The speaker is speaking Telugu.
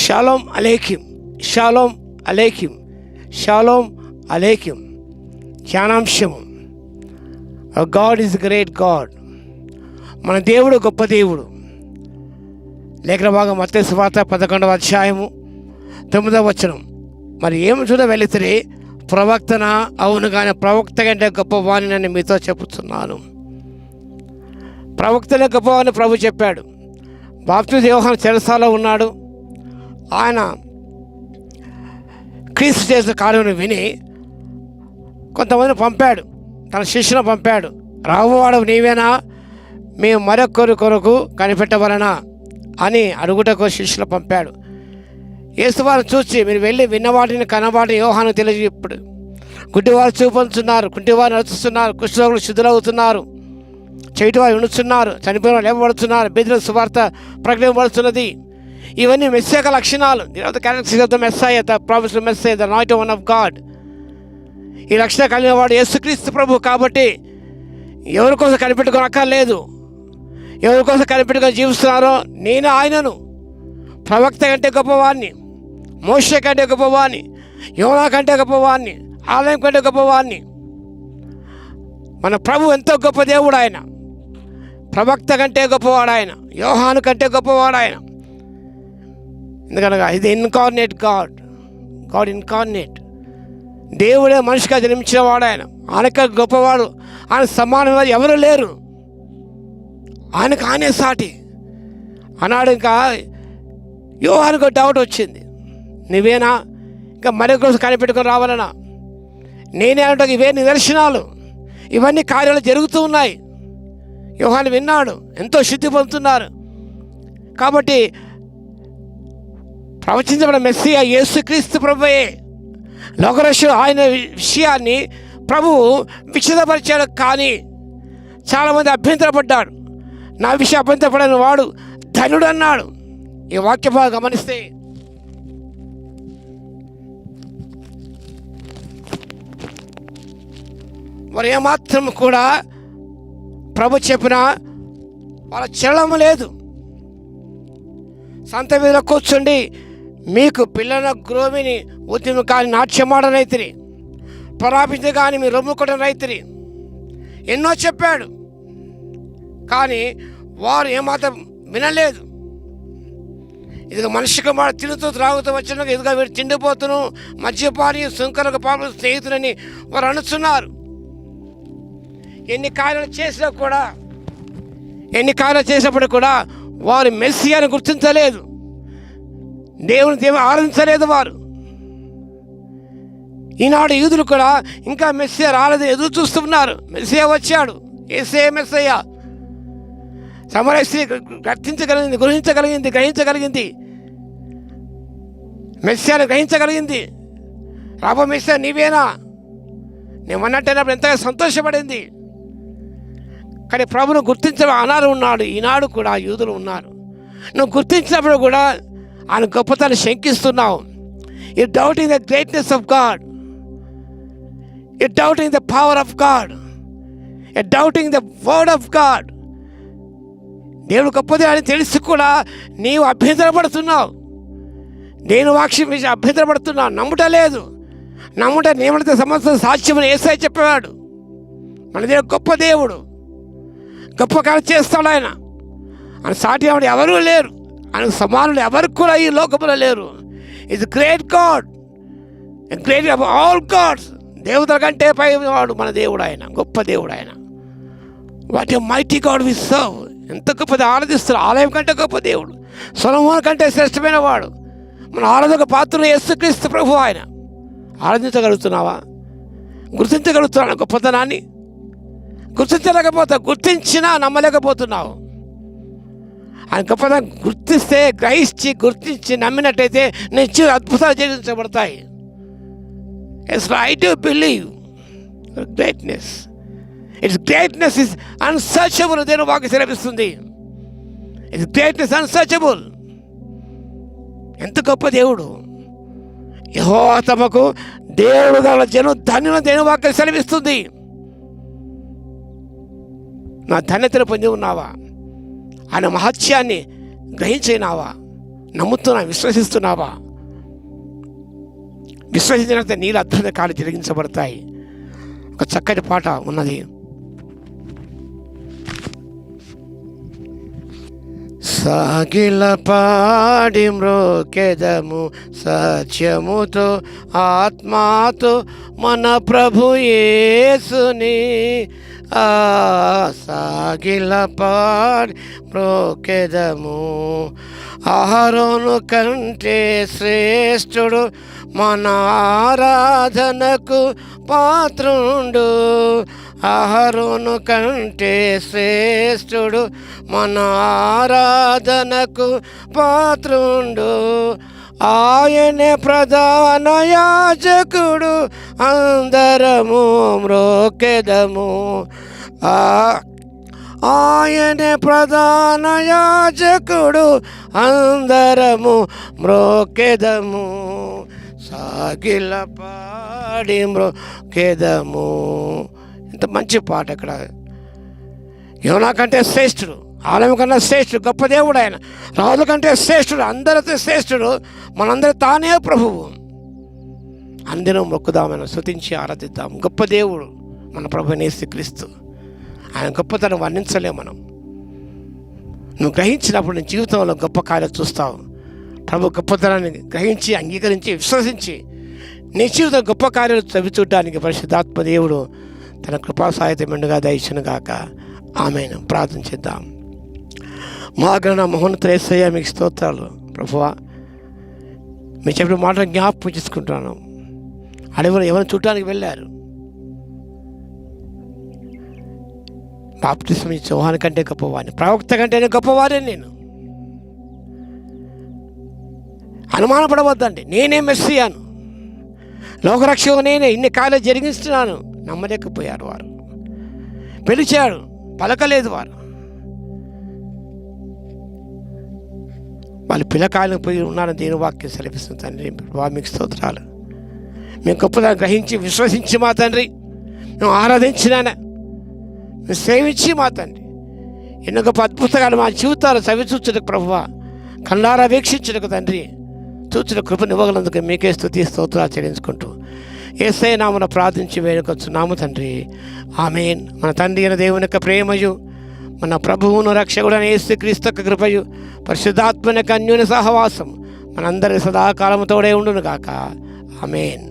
షాలోమ్ అలేకిం, షాలోమ్ అలేకిం, షాలోమ్ అలేకిం. ధ్యానాంశము, గాడ్ ఈజ్ గ్రేట్ గాడ్. మన దేవుడు గొప్ప దేవుడు. లేఖన భాగం మత్తయి సువార్త 11వ అధ్యాయము 9వ వచనం. మరి ఏమి చూడ వెళితే ప్రవక్తన? అవును, కానీ ప్రవక్త కంటే గొప్పవాణి నేను మీతో చెప్పుతున్నాను. ప్రవక్తనే గొప్పవాణి ప్రభు చెప్పాడు. బాప్తిస్మ యోహాను చెరసాలలో ఉన్నాడు. ఆయన క్రీస్తు చేసిన కార్యం విని కొంతమందిని పంపాడు, తన శిష్యులను పంపాడు. రావువాడు నీవేనా, మేము మరొకరి కొరకు కనిపెట్టవలనా అని అడుగుటకు శిష్యులు పంపాడు. యేసువారిని చూసి, మీరు వెళ్ళి విన్నవాటిని కనవాటిని యోహాను తెలియజెప్పుడు. గుడ్డివారు చూపొందుతున్నారు, కుంటివారు నడుస్తున్నారు, కుష్ఠరోగులు శుద్ధులవుతున్నారు, చెవిటివారు వినుచున్నారు, చనిపోయిన వారు లేపబడుతున్నారు, బెదిరి సువార్త ప్రకటింపబడుతున్నది. ఇవన్నీ మెస్సియా లక్షణాలు. Characteristics of the Messiah, the promised Messiah, the anointed one of God. ఈ లక్షణం కలిగిన వాడు యేసుక్రీస్తు ప్రభు. కాబట్టి ఎవరి కోసం కనిపెట్టుకొని అక్కర్లేదు. ఎవరి కోసం కనిపెట్టుకొని జీవిస్తున్నారో నేను ఆయనను. ప్రవక్త కంటే గొప్పవాడిని, మోషే కంటే గొప్పవాడిని, యోనా కంటే గొప్పవాడిని, ఆలయం కంటే గొప్పవాడిని. మన ప్రభు ఎంతో గొప్ప దేవుడు. ఆయన ప్రవక్త కంటే గొప్పవాడు, ఆయన యోహాను కంటే గొప్పవాడు ఆయన. ఎందుకనగా ఇది ఇన్కార్నేట్ గాడ్, గాడ్ ఇన్కార్నేట్. దేవుడే మనిషిగా జన్మించిన వాడు ఆయన. ఆయనక గొప్పవాడు, ఆయన సమానమైన ఎవరు లేరు. ఆయనకు ఆయనే సాటి అన్నాడు. ఇంకా యోహానుకు డౌట్ వచ్చింది, నువ్వేనా ఇంకా మరొకరు కనిపెట్టుకొని రావాలనా? నేనే అంటే ఇవే నిదర్శనాలు, ఇవన్నీ కార్యాలు జరుగుతూ ఉన్నాయి. యోహాను విన్నాడు, ఎంతో శుద్ధి పొందుతున్నారు. కాబట్టి ప్రవచించబడిన మెస్సియా యేసుక్రీస్తు ప్రభువే. లోకరక్షకుడు ఆయన విషయాన్ని ప్రభువు విశదపరిచాడు. కానీ చాలామంది అభ్యంతరపడ్డాడు. నా విషయం అభ్యంతరపడిన వాడు ధనుడు అన్నాడు. ఈ వాక్య భాగం గమనిస్తే మరి ఏమాత్రం కూడా ప్రభు చెప్పిన వాళ్ళ చెల్లము లేదు. సంత వీధిలో కూర్చుండి మీకు పిల్లల గ్రోమిని ఉద్యమం కానీ నాట్యమాడని రైతురి, పరాపించి కానీ మీరు రొమ్ముకోవడం రైతురి ఎన్నో చెప్పాడు. కానీ వారు ఏమాత్రం వినలేదు. ఇదిగో మనిషి కుమారుడు తిరుగుతూ త్రాగుతూ వచ్చిన, ఇదిగో వీడు తిండిపోతును, మద్యపాని, సుంకరకు పాపం స్నేహితులని వారు అనుచున్నారు. ఎన్ని కార్యాలు చేసినప్పుడు కూడా వారు మెస్సియాను గుర్తించలేదు. దేవుని ఆరాధించలేదు వారు. ఈనాడు యూదులు కూడా ఇంకా మెస్సియా రాలేదు, ఎదురు చూస్తున్నారు. మెస్సియా వచ్చాడు, యేసే మెస్సయ్య. సమరయ స్త్రీ గ్రహించగలిగింది, మెస్సియాను గ్రహించగలిగింది. రాబో మెస్సియా నీవేనా, నేను అన్నట్టయినప్పుడు ఎంతగా సంతోషపడింది. కానీ ప్రభును గుర్తించడం ఆనాడు ఉన్నాడు, ఈనాడు కూడా యూదులు ఉన్నారు. నువ్వు గుర్తించినప్పుడు కూడా ఆయన గొప్పతనం శంకిస్తున్నావు. You doubting the greatness of God, you doubting the power of God, you doubting the word of God. దేవుడు గొప్పదే అని తెలిసి కూడా నీవు అభ్యంతరపడుతున్నావు. నేను వాక్యం విషయం అభ్యంతరపడుతున్నావు, నమ్ముటలేదు. నమ్ముట నియమత సమస్త సాధ్యమని యేసయ్య చెప్పేవాడు. మన దేవుడు గొప్ప దేవుడు, గొప్ప కార్యం చేస్తాడు ఆయన. ఆయన సాటి ఎవరూ లేరు, ఆయనకు సమానులు ఎవరు కూడా ఈ లోకంలో లేరు. It's great god, great of all gods. దేవతల కంటే పై వాడు మన దేవుడు, ఆయన గొప్ప దేవుడు ఆయన. What a mighty god we serve. ఎంత గొప్పది ఆరాధిస్తారు. ఆలయం కంటే గొప్ప దేవుడు, సొలొమోను కంటే శ్రేష్టమైన వాడు. మన ఆరాధక పాత్రలు యేసుక్రీస్తు ప్రభు. ఆయన ఆరాధించగలుగుతున్నావా? గుర్తించగలుగుతున్నావు గొప్పతనాన్ని? గుర్తించలేకపోతావు, గుర్తించినా నమ్మలేకపోతున్నావు. ఆయన గొప్పతనం గుర్తిస్తే, గుర్తించి నమ్మినట్టయితే నిత్య అద్భుతాలు జరిగించబడతాయి. Yes, I do believe greatness. Its greatness is unsearchable. దేవుని వాక్యం సెలవిస్తుంది. Its greatness unsearchable. ఎంత గొప్ప దేవుడు. యెహోవా తమకు దేవుడు గల జనం ధన్యులను దేవుని వాక్యం సెలవిస్తుంది. నా ధన్యతను పొంది ఉన్నావా? ఆయన మహత్యాన్ని గ్రహించినావా? నమ్ముతున్నా, విశ్వసిస్తున్నావా? విశ్వసించినంత నీళ్ళు అద్భుత కాలు జరిగించబడతాయి. ఒక చక్కటి పాట ఉన్నది. సాగిల పాడి మ్రోకెదము సత్యముతో ఆత్మాతో మన ప్రభు యేసుని. సాగిల పాడి మ్రోకెదము. అహరోను కంటే శ్రేష్ఠుడు మన ఆరాధనకు పాత్రుండు. అహరోను కంటే శ్రేష్ఠుడు మన ఆరాధనకు పాత్రుండు. ఆయనే ప్రధాన యాజకుడు, అందరము మ్రోకెదము. ఆయనే ప్రధాన యాజకుడు, అందరము మ్రోకెదము. సాగిల పాడి మ్రోకెదము. ఇంత మంచి పాట. ఇక్కడ యోనా కంటే శ్రేష్ఠుడు, ఆలయం కన్నా శ్రేష్ఠుడు, గొప్ప దేవుడు ఆయన. రాజుల కంటే శ్రేష్ఠుడు, అందరితో శ్రేష్ఠుడు, మనందరి తానే ప్రభువు. అందరం మొక్కుదామని స్తుతించి ఆరాధిద్దాం. గొప్ప దేవుడు మన ప్రభు యేసుక్రీస్తు. ఆయన గొప్పతనం వర్ణించలేము మనం. నువ్వు గ్రహించినప్పుడు నీ జీవితంలో గొప్ప కార్యాలు చూస్తావు. ప్రభు గొప్పతనాన్ని గ్రహించి, అంగీకరించి, విశ్వసించి నీ జీవితం గొప్ప కార్యాలు చవి చూడడానికి పరిశుద్ధాత్మ దేవుడు తన కృపా సహాయత మెండుగా దయచును గాక. ఆమేన్. ప్రార్థన చేద్దాం. మా గణ మహోన్నత యేసయ్య, మీకు స్తోత్రాలు ప్రభువా. మీరు చెప్పిన మాటలు జ్ఞాపకం చేసుకుంటున్నాను. అడవిలో ఎవరిని చూడటానికి వెళ్ళారు. బాప్తిస్మం ఇచ్చే యోహాను కంటే గొప్పవాడిని, ప్రవక్త కంటేనే గొప్పవాడిని నేను. అనుమానపడవద్దండి, నేనే మెస్సియాను, లోకరక్షకు నేనే. ఇన్ని కార్యాలు జరిగిస్తున్నాను. నమ్మలేకపోయారు వారు. పిలిచాడు, పలకలేదు వారు. వాళ్ళు పిల్లకాయలు పోయి ఉన్నారని దేని వాక్యం సెలవిస్తుంది. తండ్రి మీకు స్తోత్రాలు. మేము గొప్పదాన్ని గ్రహించి విశ్వసించి మా తండ్రి మేము ఆరాధించినానే, మేము సేవించి మా తండ్రి ఎన్నో గొప్ప అద్భుతాలు మా జీవితాలు చవిచూచుటకు ప్రభువా, కళ్ళారా వీక్షించుటకు తండ్రి చూచిన కృపనివ్వగలందుకు మీకే స్తుతి స్తోత్రాలు చెల్లించుకుంటూ యేసయ్య నామమున ప్రార్థించి వేడుకొంచున్నాము తండ్రి. ఆమేన్. మన తండ్రి అయిన దేవుని యొక్క ప్రేమయు, మన ప్రభువును రక్షకుడైన యేసుక్రీస్తు యొక్క కృపయు, పరిశుద్ధాత్మ యొక్క అన్యోన్య సహవాసం మనందరి సదాకాలము తోడే ఉండును గాక. ఆమేన్.